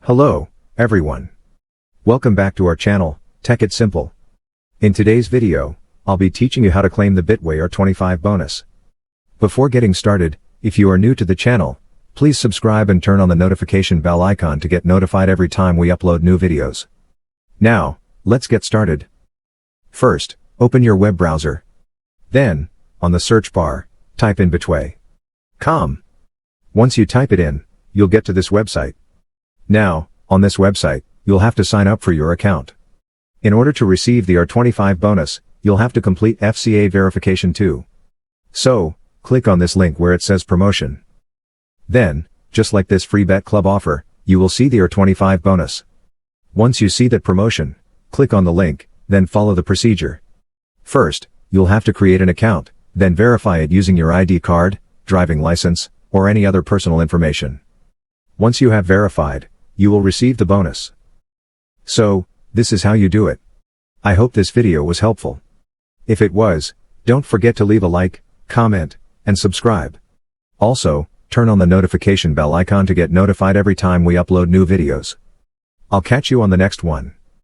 Hello, everyone. Welcome back to our channel, Tech It Simple. In today's video, I'll be teaching you how to claim the Betway R25 bonus. Before getting started, if you are new to the channel, please subscribe and turn on the notification bell icon to get notified every time we upload new videos. Now, let's get started. First, open your web browser. Then, on the search bar, type in betway.com. Once you type it in, you'll get to this website. Now, on this website, you'll have to sign up for your account. In order to receive the R25 bonus, you'll have to complete FCA verification too. So, click on this link where it says promotion. Then, just like this free bet club offer, you will see the R25 bonus. Once you see that promotion, click on the link, then follow the procedure. First, you'll have to create an account, then verify it using your ID card, driving license, or any other personal information. Once you have verified, you will receive the bonus. So, this is how you do it. I hope this video was helpful. If it was, don't forget to leave a like, comment, and subscribe. Also, turn on the notification bell icon to get notified every time we upload new videos. I'll catch you on the next one.